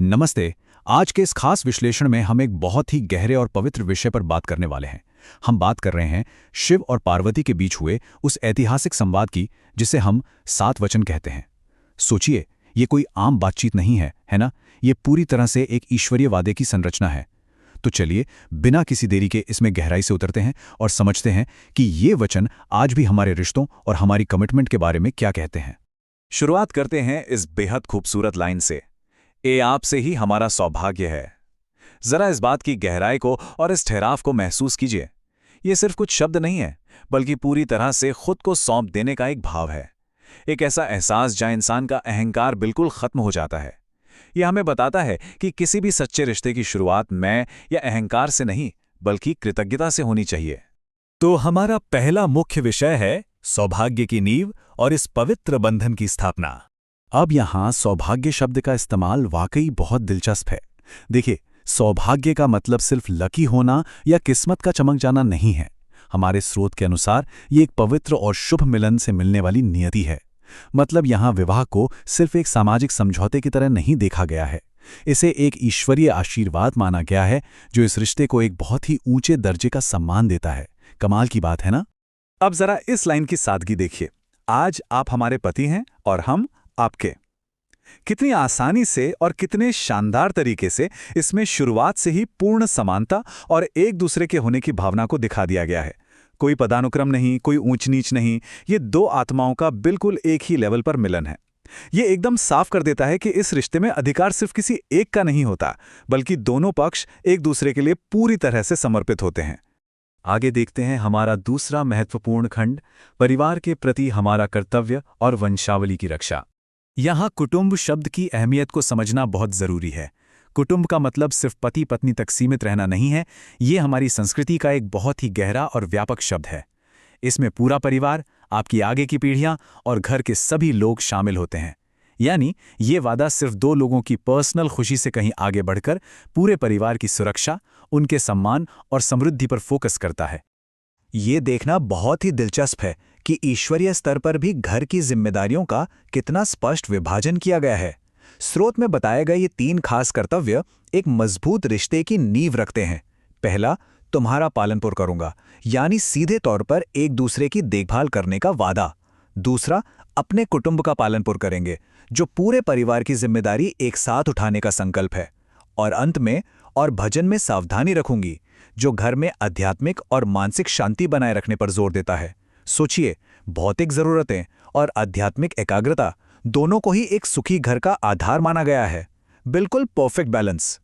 नमस्ते। आज के इस खास विश्लेषण में हम एक बहुत ही गहरे और पवित्र विषय पर बात करने वाले हैं। हम बात कर रहे हैं शिव और पार्वती के बीच हुए उस ऐतिहासिक संवाद की जिसे हम 7 वचन कहते हैं। सोचिए, ये कोई आम बातचीत नहीं है ना? ये पूरी तरह से एक ईश्वरीय वादे की संरचना है। तो चलिए, बिना किसी देरी के इसमें गहराई से उतरते हैं और समझते हैं कि ये वचन आज भी हमारे रिश्तों और हमारी कमिटमेंट के बारे में क्या कहते हैं। शुरुआत करते हैं इस बेहद खूबसूरत लाइन से, ये आपसे ही हमारा सौभाग्य है। जरा इस बात की गहराई को और इस ठहराव को महसूस कीजिए। ये सिर्फ कुछ शब्द नहीं है, बल्कि पूरी तरह से खुद को सौंप देने का एक भाव है। एक ऐसा एहसास जहां इंसान का अहंकार बिल्कुल खत्म हो जाता है। यह हमें बताता है कि किसी भी सच्चे रिश्ते की शुरुआत मैं या अहंकार से नहीं, बल्कि कृतज्ञता से होनी चाहिए। तो हमारा पहला मुख्य विषय है सौभाग्य की नींव और इस पवित्र बंधन की स्थापना। अब यहाँ सौभाग्य शब्द का इस्तेमाल वाकई बहुत दिलचस्प है। देखिए, सौभाग्य का मतलब सिर्फ लकी होना या किस्मत का चमक जाना नहीं है। हमारे स्रोत के अनुसार ये एक पवित्र और शुभ मिलन से मिलने वाली नियति है। मतलब यहाँ विवाह को सिर्फ एक सामाजिक समझौते की तरह नहीं देखा गया है। इसे एक ईश्वरीय आशीर्वाद माना गया है जो इस रिश्ते को एक बहुत ही ऊंचे दर्जे का सम्मान देता है। कमाल की बात है ना? अब जरा इस लाइन की सादगी देखिए। आज आप हमारे पति हैं और हम आपके। कितनी आसानी से और कितने शानदार तरीके से इसमें शुरुआत से ही पूर्ण समानता और एक दूसरे के होने की भावना को दिखा दिया गया है। कोई पदानुक्रम नहीं, कोई ऊंच नीच नहीं। ये दो आत्माओं का बिल्कुल एक ही लेवल पर मिलन है। ये एकदम साफ कर देता है कि इस रिश्ते में अधिकार सिर्फ किसी एक का नहीं होता, बल्कि दोनों पक्ष एक दूसरे के लिए पूरी तरह से समर्पित होते हैं। आगे देखते हैं हमारा दूसरा महत्वपूर्ण खंड, परिवार के प्रति हमारा कर्तव्य और वंशावली की रक्षा। यहाँ कुटुंब शब्द की अहमियत को समझना बहुत जरूरी है। कुटुंब का मतलब सिर्फ पति पत्नी तक सीमित रहना नहीं है। ये हमारी संस्कृति का एक बहुत ही गहरा और व्यापक शब्द है। इसमें पूरा परिवार, आपकी आगे की पीढ़ियां और घर के सभी लोग शामिल होते हैं। यानी ये वादा सिर्फ 2 लोगों की पर्सनल खुशी से कहीं आगे बढ़कर पूरे परिवार की सुरक्षा, उनके सम्मान और समृद्धि पर फोकस करता है। ये देखना बहुत ही दिलचस्प है कि ईश्वरीय स्तर पर भी घर की जिम्मेदारियों का कितना स्पष्ट विभाजन किया गया है। स्रोत में बताए गए ये 3 खास कर्तव्य एक मजबूत रिश्ते की नींव रखते हैं। पहला, तुम्हारा पालनपोषण करूंगा, यानी सीधे तौर पर एक दूसरे की देखभाल करने का वादा। दूसरा, अपने कुटुंब का पालनपोषण करेंगे, जो पूरे परिवार की जिम्मेदारी एक साथ उठाने का संकल्प है। और अंत में, और भजन में सावधानी रखूंगी, जो घर में आध्यात्मिक और मानसिक शांति बनाए रखने पर जोर देता है। सोचिए, भौतिक जरूरतें और आध्यात्मिक एकाग्रता दोनों को ही एक सुखी घर का आधार माना गया है। बिल्कुल परफेक्ट बैलेंस।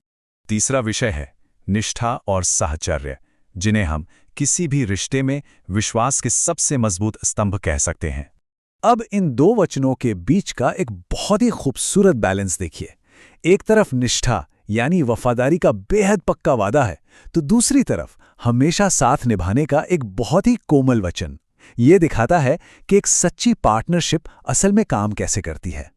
तीसरा विषय है निष्ठा और साहचर्य, जिन्हें हम किसी भी रिश्ते में विश्वास के सबसे मजबूत स्तंभ कह सकते हैं। अब इन 2 वचनों के बीच का एक बहुत ही खूबसूरत बैलेंस देखिए। एक तरफ निष्ठा यानी वफादारी का बेहद पक्का वादा है, तो दूसरी तरफ हमेशा साथ निभाने का एक बहुत ही कोमल वचन। ये दिखाता है कि एक सच्ची पार्टनरशिप असल में काम कैसे करती है।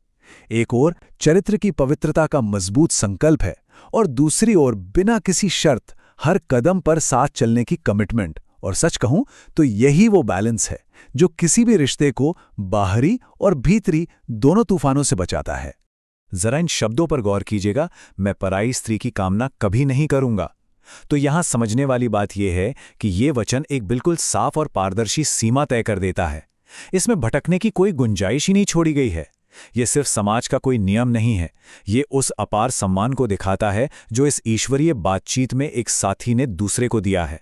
एक ओर चरित्र की पवित्रता का मजबूत संकल्प है और दूसरी ओर बिना किसी शर्त हर कदम पर साथ चलने की कमिटमेंट। और सच कहूं तो यही वो बैलेंस है जो किसी भी रिश्ते को बाहरी और भीतरी दोनों तूफानों से बचाता है। जरा इन शब्दों पर गौर कीजिएगा, मैं पराई स्त्री की कामना कभी नहीं करूंगा। तो यहां समझने वाली बात यह है कि ये वचन एक बिल्कुल साफ और पारदर्शी सीमा तय कर देता है। इसमें भटकने की कोई गुंजाइश ही नहीं छोड़ी गई है। यह सिर्फ समाज का कोई नियम नहीं है, ये उस अपार सम्मान को दिखाता है जो इस ईश्वरीय बातचीत में एक साथी ने दूसरे को दिया है।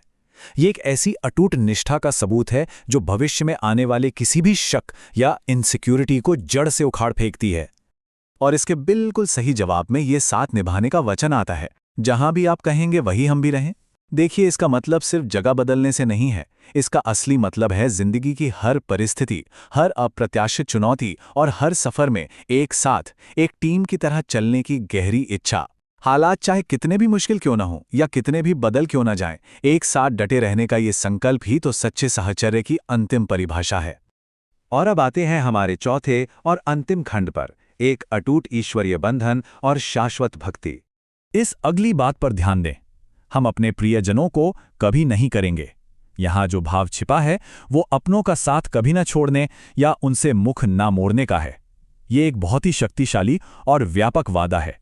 ये एक ऐसी अटूट निष्ठा का सबूत है जो भविष्य में आने वाले किसी भी शक या इनसिक्योरिटी को जड़ से उखाड़ फेंकती है। और इसके बिल्कुल सही जवाब में ये साथ निभाने का वचन आता है। जहां भी आप कहेंगे वहीं हम भी रहें। देखिए, इसका मतलब सिर्फ जगह बदलने से नहीं है। इसका असली मतलब है जिंदगी की हर परिस्थिति, हर अप्रत्याशित चुनौती और हर सफर में एक साथ, एक टीम की तरह चलने की गहरी इच्छा। हालात चाहे कितने भी मुश्किल क्यों ना हो या कितने भी बदल क्यों ना जाएं, एक साथ डटे रहने का ये संकल्प ही तो सच्चे साहचर्य की अंतिम परिभाषा है। और अब आते हैं हमारे चौथे और अंतिम खंड पर, एक अटूट ईश्वरीय बंधन और शाश्वत भक्ति। इस अगली बात पर ध्यान दें, हम अपने प्रियजनों को कभी नहीं करेंगे। यहाँ जो भाव छिपा है वो अपनों का साथ कभी न छोड़ने या उनसे मुख ना मोड़ने का है। ये एक बहुत ही शक्तिशाली और व्यापक वादा है।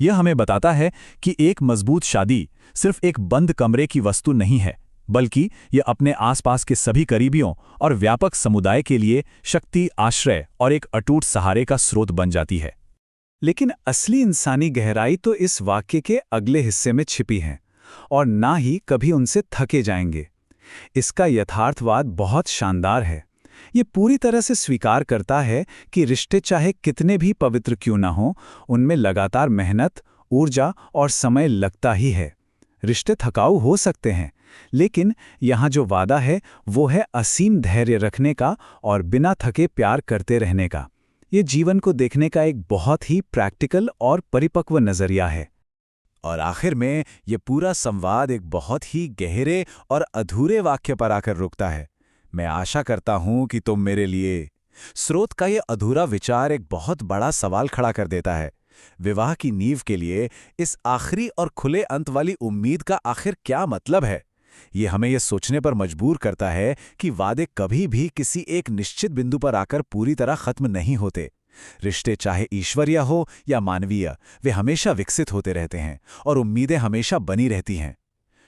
यह हमें बताता है कि एक मजबूत शादी सिर्फ एक बंद कमरे की वस्तु नहीं है, बल्कि यह अपने आसपास के सभी करीबियों और व्यापक समुदाय के लिए शक्ति, आश्रय और एक अटूट सहारे का स्रोत बन जाती है। लेकिन असली इंसानी गहराई तो इस वाक्य के अगले हिस्से में छिपी है, और ना ही कभी उनसे थके जाएंगे। इसका यथार्थवाद बहुत शानदार है। ये पूरी तरह से स्वीकार करता है कि रिश्ते चाहे कितने भी पवित्र क्यों ना हों, उनमें लगातार मेहनत, ऊर्जा और समय लगता ही है। रिश्ते थकाऊ हो सकते हैं, लेकिन यहाँ जो वादा है वो है असीम धैर्य रखने का और बिना थके प्यार करते रहने का। ये जीवन को देखने का एक बहुत ही प्रैक्टिकल और परिपक्व नज़रिया है। और आखिर में ये पूरा संवाद एक बहुत ही गहरे और अधूरे वाक्य पर आकर रुकता है। मैं आशा करता हूं कि तुम मेरे लिए। स्रोत का ये अधूरा विचार एक बहुत बड़ा सवाल खड़ा कर देता है। विवाह की नींव के लिए इस आखिरी और खुले अंत वाली उम्मीद का आखिर क्या मतलब है? ये हमें यह सोचने पर मजबूर करता है कि वादे कभी भी किसी एक निश्चित बिंदु पर आकर पूरी तरह खत्म नहीं होते। रिश्ते चाहे ईश्वरीय हो या मानवीय, वे हमेशा विकसित होते रहते हैं और उम्मीदें हमेशा बनी रहती हैं।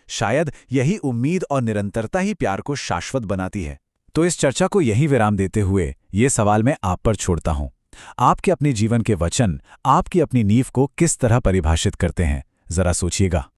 शायद यही उम्मीद और निरंतरता ही प्यार को शाश्वत बनाती है। तो इस चर्चा को यही विराम देते हुए ये सवाल मैं आप पर छोड़ता हूं। आपके अपने जीवन के वचन आपकी अपनी नींव को किस तरह परिभाषित करते हैं? जरा सोचिएगा।